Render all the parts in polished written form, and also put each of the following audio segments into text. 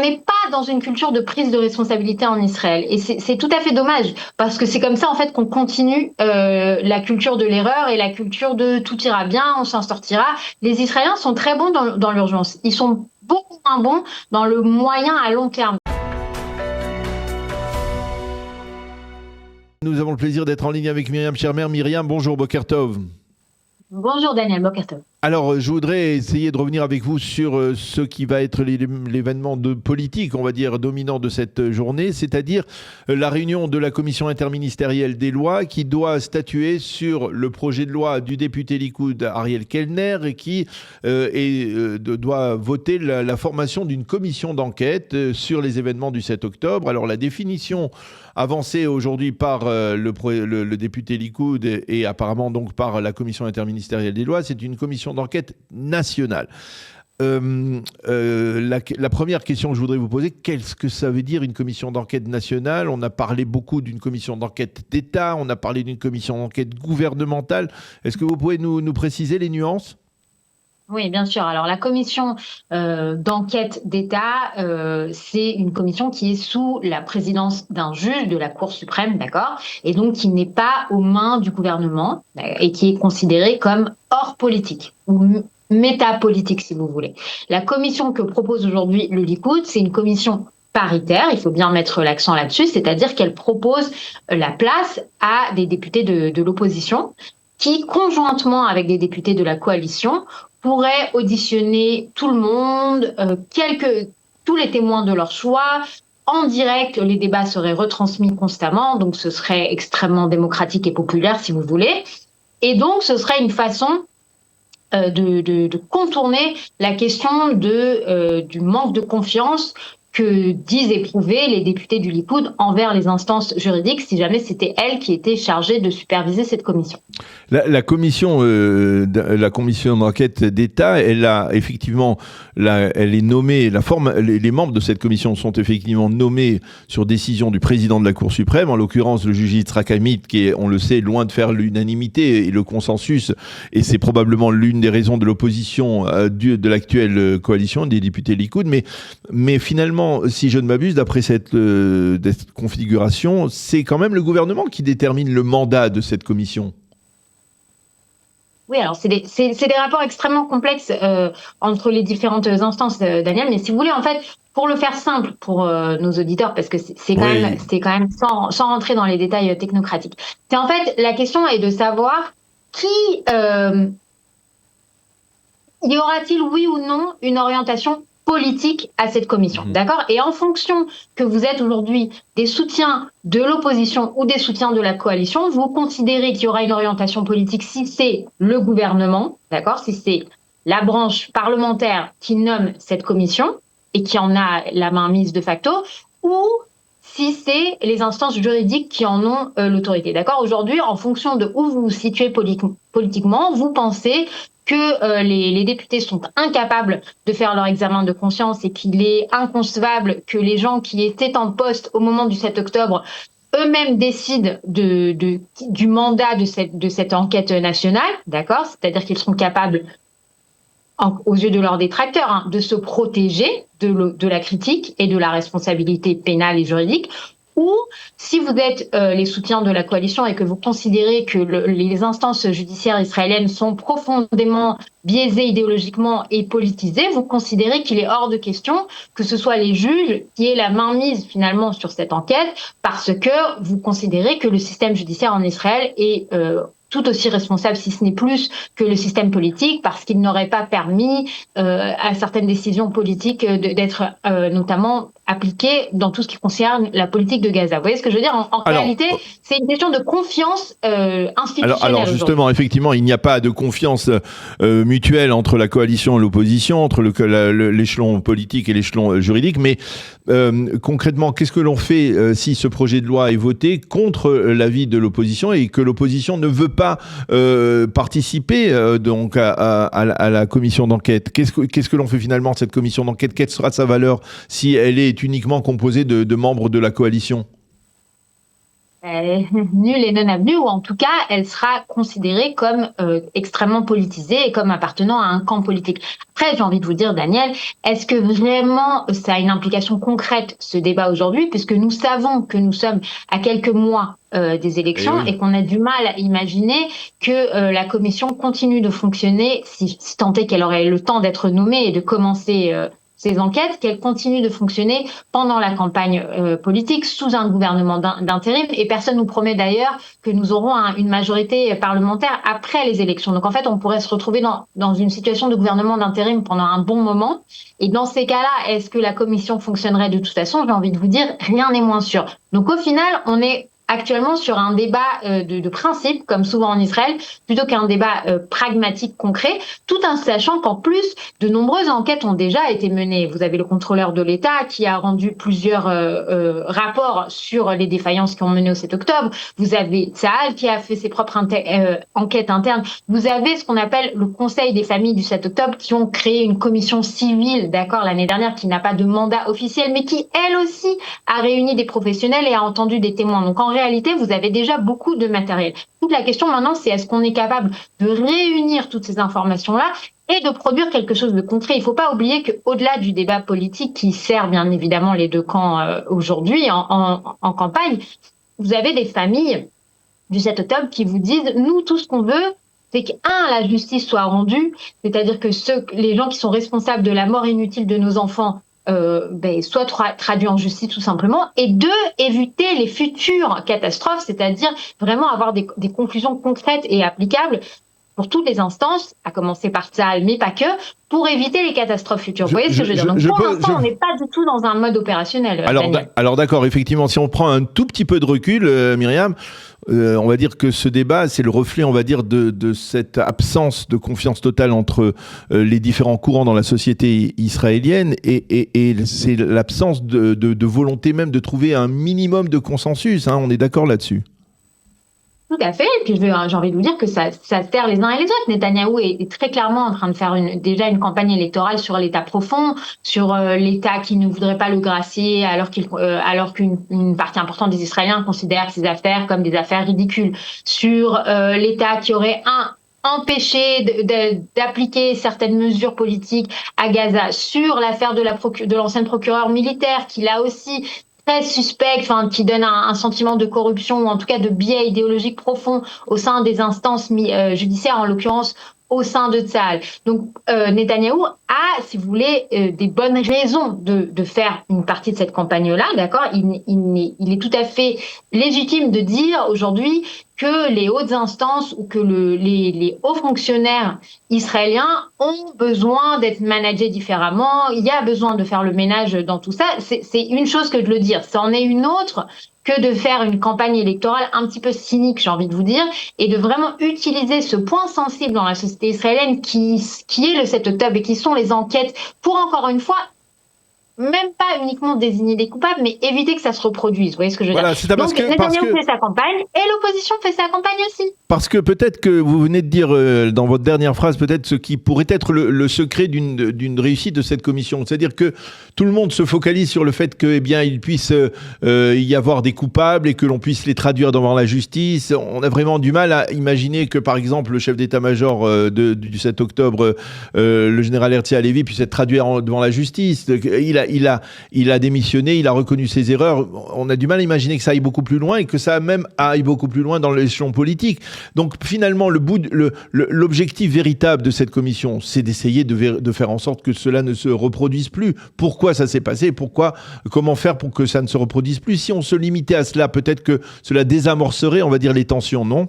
n'est pas dans une culture de prise de responsabilité en Israël. Et c'est tout à fait dommage, parce que c'est comme ça en fait qu'on continue la culture de l'erreur et la culture de tout ira bien, on s'en sortira. Les Israéliens sont très bons dans l'urgence. Ils sont beaucoup moins bons dans le moyen à long terme. Nous avons le plaisir d'être en ligne avec Myriam Shermer. Myriam, bonjour, Boker Tov. Bonjour Daniel, Boker Tov. Alors, je voudrais essayer de revenir avec vous sur ce qui va être l'événement de politique, on va dire, dominant de cette journée, c'est-à-dire la réunion de la commission interministérielle des lois qui doit statuer sur le projet de loi du député Likoud Ariel Kellner et qui doit voter la formation d'une commission d'enquête sur les événements du 7 octobre. Alors, la définition avancée aujourd'hui par le député Likoud et apparemment donc par la commission interministérielle des lois, c'est une commission d'enquête nationale. La première question que je voudrais vous poser, qu'est-ce que ça veut dire une commission d'enquête nationale ? On a parlé beaucoup d'une commission d'enquête d'État, on a parlé d'une commission d'enquête gouvernementale. Est-ce que vous pouvez nous préciser les nuances ? Oui, bien sûr. Alors, la commission d'enquête d'État, c'est une commission qui est sous la présidence d'un juge de la Cour suprême, d'accord, et donc qui n'est pas aux mains du gouvernement et qui est considérée comme hors politique ou métapolitique, si vous voulez. La commission que propose aujourd'hui le Likoud, c'est une commission paritaire, il faut bien mettre l'accent là-dessus, c'est-à-dire qu'elle propose la place à des députés de l'opposition qui, conjointement avec des députés de la coalition, pourraient auditionner tout le monde, tous les témoins de leur choix. En direct, les débats seraient retransmis constamment, donc ce serait extrêmement démocratique et populaire, si vous voulez. Et donc, ce serait une façon de contourner la question du manque de confiance que disent éprouver les députés du Likoud envers les instances juridiques, si jamais c'était elles qui étaient chargées de superviser cette commission. La commission d'enquête d'État, elle a effectivement, elle est nommée, les membres de cette commission sont effectivement nommés sur décision du président de la Cour suprême, en l'occurrence le juge Yitzhak Amit, qui est, on le sait, loin de faire l'unanimité et le consensus, et c'est probablement l'une des raisons de l'opposition de l'actuelle coalition des députés Likoud, mais finalement, si je ne m'abuse, d'après cette configuration, c'est quand même le gouvernement qui détermine le mandat de cette commission. Oui, alors c'est des rapports extrêmement complexes entre les différentes instances, Daniel, mais si vous voulez, en fait, pour le faire simple pour nos auditeurs, parce que c'est quand même sans rentrer dans les détails technocratiques, c'est en fait, la question est de savoir y aura-t-il oui ou non une orientation politique à cette commission, d'accord ? Et en fonction que vous êtes aujourd'hui des soutiens de l'opposition ou des soutiens de la coalition, vous considérez qu'il y aura une orientation politique si c'est le gouvernement, d'accord ? Si c'est la branche parlementaire qui nomme cette commission et qui en a la main mise de facto, ou si c'est les instances juridiques qui en ont l'autorité, d'accord ? Aujourd'hui, en fonction de où vous vous situez politiquement, vous pensez que les députés sont incapables de faire leur examen de conscience et qu'il est inconcevable que les gens qui étaient en poste au moment du 7 octobre eux-mêmes décident du mandat de cette enquête nationale, d'accord ? C'est-à-dire qu'ils seront capables, aux yeux de leurs détracteurs, de se protéger de la critique et de la responsabilité pénale et juridique. Ou si vous êtes les soutiens de la coalition et que vous considérez que les instances judiciaires israéliennes sont profondément biaisées idéologiquement et politisées, vous considérez qu'il est hors de question que ce soit les juges qui aient la main mise finalement sur cette enquête, parce que vous considérez que le système judiciaire en Israël est tout aussi responsable, si ce n'est plus, que le système politique, parce qu'il n'aurait pas permis à certaines décisions politiques d'être notamment appliquées dans tout ce qui concerne la politique de Gaza. Vous voyez ce que je veux dire ? En réalité, c'est une question de confiance institutionnelle. Alors justement, effectivement, il n'y a pas de confiance mutuelle entre la coalition et l'opposition, entre l'échelon politique et l'échelon juridique, mais concrètement, qu'est-ce que l'on fait si ce projet de loi est voté contre l'avis de l'opposition et que l'opposition ne veut pas participer donc à la commission d'enquête ? Qu'est-ce que l'on fait finalement, cette commission d'enquête ? Quelle sera sa valeur si elle est uniquement composée de membres de la coalition ? nulle et non avenue, ou en tout cas, elle sera considérée comme extrêmement politisée et comme appartenant à un camp politique. Après, j'ai envie de vous dire, Daniel, est-ce que vraiment ça a une implication concrète, ce débat aujourd'hui, puisque nous savons que nous sommes à quelques mois des élections et qu'on a du mal à imaginer que la commission continue de fonctionner, si tant est qu'elle aurait le temps d'être nommée et de commencer ces enquêtes, qu'elles continuent de fonctionner pendant la campagne politique sous un gouvernement d'intérim. Et personne nous promet d'ailleurs que nous aurons une majorité parlementaire après les élections. Donc en fait, on pourrait se retrouver dans une situation de gouvernement d'intérim pendant un bon moment. Et dans ces cas-là, est-ce que la commission fonctionnerait de toute façon? J'ai envie de vous dire, rien n'est moins sûr. Donc au final, on est actuellement sur un débat de principe, comme souvent en Israël, plutôt qu'un débat pragmatique, concret, tout en sachant qu'en plus, de nombreuses enquêtes ont déjà été menées. Vous avez le contrôleur de l'État qui a rendu plusieurs rapports sur les défaillances qui ont mené au 7 octobre. Vous avez Tsahal qui a fait ses propres enquêtes internes. Vous avez ce qu'on appelle le Conseil des familles du 7 octobre qui ont créé une commission civile, d'accord, l'année dernière, qui n'a pas de mandat officiel, mais qui, elle aussi, a réuni des professionnels et a entendu des témoins. Donc, en réalité, vous avez déjà beaucoup de matériel. Toute la question maintenant, c'est est-ce qu'on est capable de réunir toutes ces informations-là et de produire quelque chose de concret. Il ne faut pas oublier qu'au-delà du débat politique qui sert bien évidemment les deux camps aujourd'hui en campagne, vous avez des familles du 7 octobre qui vous disent, nous, tout ce qu'on veut, c'est la justice soit rendue, c'est-à-dire que les gens qui sont responsables de la mort inutile de nos enfants soit traduit en justice tout simplement, et deux, éviter les futures catastrophes, c'est-à-dire vraiment avoir des conclusions concrètes et applicables pour toutes les instances, à commencer par Tsahal, mais pas que, pour éviter les catastrophes futures. Vous voyez ce que je veux dire? Donc pour l'instant, on n'est pas du tout dans un mode opérationnel. Alors d'accord, effectivement, si on prend un tout petit peu de recul, Myriam, on va dire que ce débat, c'est le reflet, on va dire, de cette absence de confiance totale entre les différents courants dans la société israélienne et c'est l'absence de volonté même de trouver un minimum de consensus. Hein, on est d'accord là-dessus? Tout à fait. Et puis j'ai envie de vous dire que ça sert les uns et les autres. Netanyahou est très clairement en train de faire déjà une campagne électorale sur l'État profond, sur l'État qui ne voudrait pas le gracier, alors qu'une partie importante des Israéliens considère ces affaires comme des affaires ridicules, sur l'État qui aurait empêché d'appliquer certaines mesures politiques à Gaza, sur l'affaire de l'ancienne procureure militaire qui là aussi très suspect, qui donne un sentiment de corruption ou en tout cas de biais idéologique profond au sein des instances judiciaires, en l'occurrence au sein de Tsahal. Donc Netanyahou a, si vous voulez, des bonnes raisons de faire une partie de cette campagne-là, d'accord. Il est tout à fait légitime de dire aujourd'hui que les hautes instances ou que les hauts fonctionnaires israéliens ont besoin d'être managés différemment. Il y a besoin de faire le ménage dans tout ça. C'est une chose que de le dire. C'en est une autre que de faire une campagne électorale un petit peu cynique, j'ai envie de vous dire, et de vraiment utiliser ce point sensible dans la société israélienne qui est le 7 octobre et qui sont les enquêtes pour, encore une fois, même pas uniquement désigner des coupables, mais éviter que ça se reproduise. Vous voyez ce que je veux dire? Donc Netanyahou fait sa campagne et l'opposition fait sa campagne aussi. Parce que peut-être que vous venez de dire dans votre dernière phrase, peut-être ce qui pourrait être le secret d'une réussite de cette commission. C'est-à-dire que tout le monde se focalise sur le fait que, il puisse y avoir des coupables et que l'on puisse les traduire devant la justice. On a vraiment du mal à imaginer que, par exemple, le chef d'état-major du 7 octobre, le général Herzi Halevi, puisse être traduit devant la justice. Il a démissionné, il a reconnu ses erreurs. On a du mal à imaginer que ça aille beaucoup plus loin et que ça même aille beaucoup plus loin dans l'échelon politique. Donc finalement, l'objectif véritable de cette commission, c'est d'essayer de faire en sorte que cela ne se reproduise plus. Pourquoi ça s'est passé? Comment faire pour que ça ne se reproduise plus? Si on se limitait à cela, peut-être que cela désamorcerait, on va dire, les tensions, non?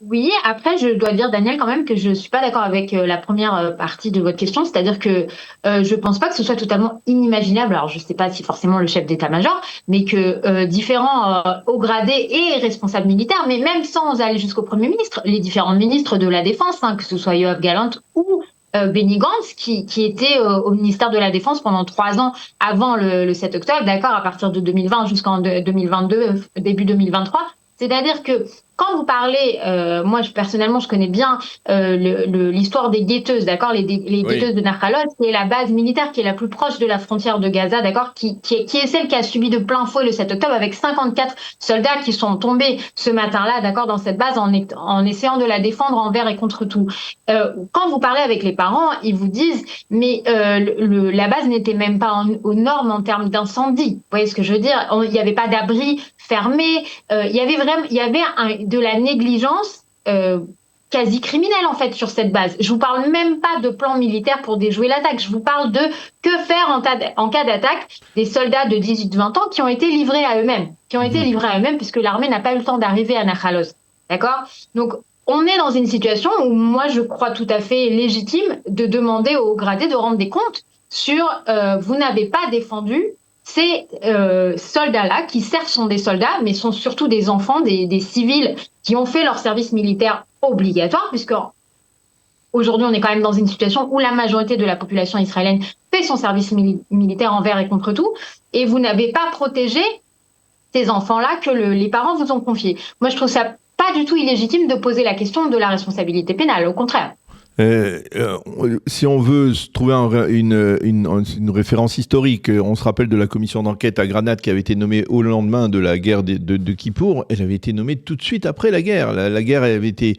Oui, après, je dois dire, Daniel, quand même, que je suis pas d'accord avec la première partie de votre question, c'est-à-dire que je pense pas que ce soit totalement inimaginable, alors je sais pas si forcément le chef d'état-major, mais que différents hauts gradés et responsables militaires, mais même sans aller jusqu'au Premier ministre, les différents ministres de la Défense, que ce soit Yoav Gallant ou Benny Gantz, qui était au ministère de la Défense pendant 3 ans avant le 7 octobre, d'accord, à partir de 2020 jusqu'en 2022, début 2023, c'est-à-dire que quand vous parlez, moi personnellement, je connais bien l'histoire des guetteuses, d'accord, les guetteuses de Nakhalos, qui est la base militaire qui est la plus proche de la frontière de Gaza, d'accord, qui est celle qui a subi de plein fouet le 7 octobre, avec 54 soldats qui sont tombés ce matin-là, d'accord, dans cette base en essayant de la défendre envers et contre tout. Quand vous parlez avec les parents, ils vous disent, mais la base n'était même pas aux normes en termes d'incendie. Vous voyez ce que je veux dire? Il n'y avait pas d'abri fermé. Il y avait de la négligence quasi criminelle en fait sur cette base. Je vous parle même pas de plan militaire pour déjouer l'attaque. Je vous parle de que faire en cas d'attaque des soldats de 18-20 ans qui ont été livrés à eux-mêmes. Puisque l'armée n'a pas eu le temps d'arriver à Nakhalos. D'accord? Donc, on est dans une situation où moi, je crois tout à fait légitime de demander aux gradés de rendre des comptes sur vous n'avez pas défendu ces soldats-là, qui certes sont des soldats, mais sont surtout des enfants, des civils qui ont fait leur service militaire obligatoire, puisque aujourd'hui, on est quand même dans une situation où la majorité de la population israélienne fait son service militaire envers et contre tout, et vous n'avez pas protégé ces enfants-là que les parents vous ont confiés. Moi, je trouve ça pas du tout illégitime de poser la question de la responsabilité pénale, au contraire. Si on veut trouver une référence historique, on se rappelle de la commission d'enquête à Granade qui avait été nommée au lendemain de la guerre de Kippour. Elle avait été nommée tout de suite après la guerre. La guerre avait été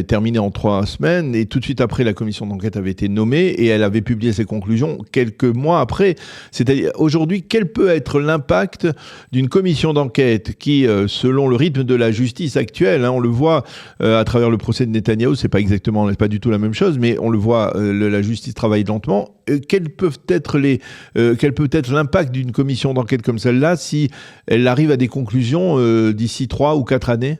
terminée en 3 semaines et tout de suite après, la commission d'enquête avait été nommée et elle avait publié ses conclusions quelques mois après. C'est-à-dire, aujourd'hui, quel peut être l'impact d'une commission d'enquête qui, selon le rythme de la justice actuelle, on le voit à travers le procès de Netanyahou, c'est pas du tout la même chose, mais on le voit, la justice travaille lentement. Quel peut être l'impact d'une commission d'enquête comme celle-là si elle arrive à des conclusions d'ici 3 ou 4 années?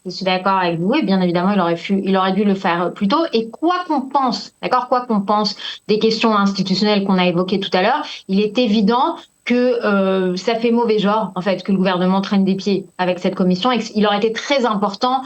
Je suis d'accord avec vous, et bien évidemment, il aurait dû le faire plus tôt. Et quoi qu'on pense des questions institutionnelles qu'on a évoquées tout à l'heure, il est évident que ça fait mauvais genre, en fait, que le gouvernement traîne des pieds avec cette commission, et qu'il aurait été très important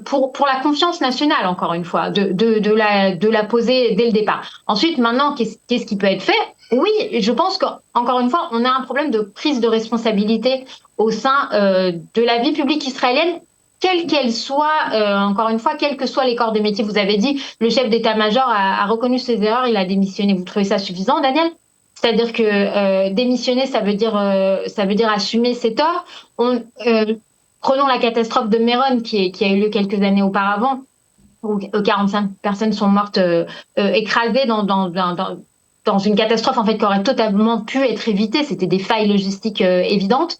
pour la confiance nationale, encore une fois, de la poser dès le départ. Ensuite, maintenant, qu'est-ce qui peut être fait? Oui, je pense qu'encore une fois, on a un problème de prise de responsabilité au sein de la vie publique israélienne, quelle qu'elle soit, encore une fois, quels que soient les corps de métier. Vous avez dit, le chef d'état-major a reconnu ses erreurs, il a démissionné. Vous trouvez ça suffisant, Daniel? C'est-à-dire que démissionner, ça veut dire assumer ses torts. Prenons la catastrophe de Méron qui a eu lieu quelques années auparavant, où 45 personnes sont mortes écrasées dans une catastrophe en fait qui aurait totalement pu être évitée. C'était des failles logistiques évidentes.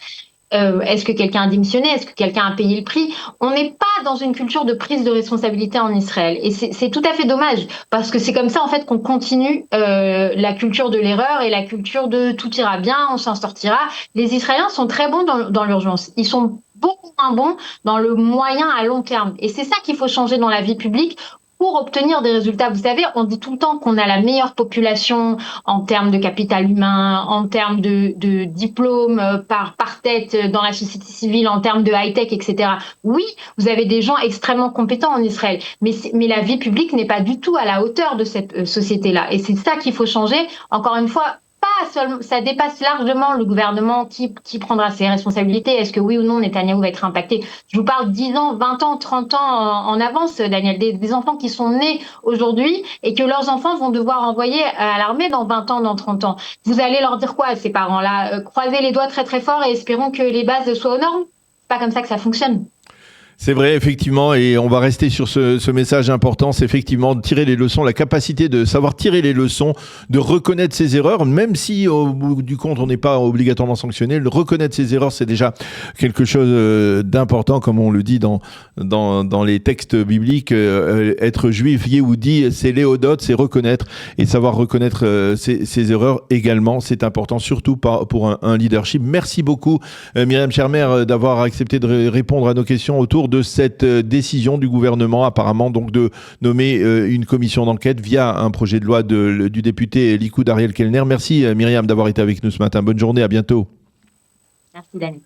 Est-ce que quelqu'un a démissionné? Est-ce que quelqu'un a payé le prix? On n'est pas dans une culture de prise de responsabilité en Israël. Et c'est tout à fait dommage, parce que c'est comme ça en fait qu'on continue la culture de l'erreur et la culture de tout ira bien, on s'en sortira. Les Israéliens sont très bons dans l'urgence. Ils sont beaucoup moins bons dans le moyen à long terme. Et c'est ça qu'il faut changer dans la vie publique pour obtenir des résultats. Vous savez, on dit tout le temps qu'on a la meilleure population en termes de capital humain, en termes de diplômes par tête dans la société civile, en termes de high-tech, etc. Oui, vous avez des gens extrêmement compétents en Israël, mais la vie publique n'est pas du tout à la hauteur de cette société-là. Et c'est ça qu'il faut changer. Encore une fois, ça dépasse largement le gouvernement qui prendra ses responsabilités. Est-ce que oui ou non Netanyahou va être impacté? Je vous parle 10 ans, 20 ans, 30 ans en avance, Daniel. Des enfants qui sont nés aujourd'hui et que leurs enfants vont devoir envoyer à l'armée dans 20 ans, dans 30 ans. Vous allez leur dire quoi à ces parents-là? Croisez les doigts très très fort et espérons que les bases soient aux normes? C'est pas comme ça que ça fonctionne. C'est vrai, effectivement, et on va rester sur ce message important, c'est effectivement de tirer les leçons, la capacité de savoir tirer les leçons, de reconnaître ses erreurs, même si au bout du compte on n'est pas obligatoirement sanctionné. Reconnaître ses erreurs, c'est déjà quelque chose d'important, comme on le dit dans les textes bibliques. Être juif, Yehudi, c'est léodote, c'est reconnaître, et savoir reconnaître ses erreurs également, c'est important, surtout pour un leadership. Merci beaucoup, Myriam Shermer, d'avoir accepté de répondre à nos questions autour de cette décision du gouvernement, apparemment, donc de nommer une commission d'enquête via un projet de loi du député Likoud Ariel Kellner. Merci Myriam d'avoir été avec nous ce matin. Bonne journée, à bientôt. Merci Dani.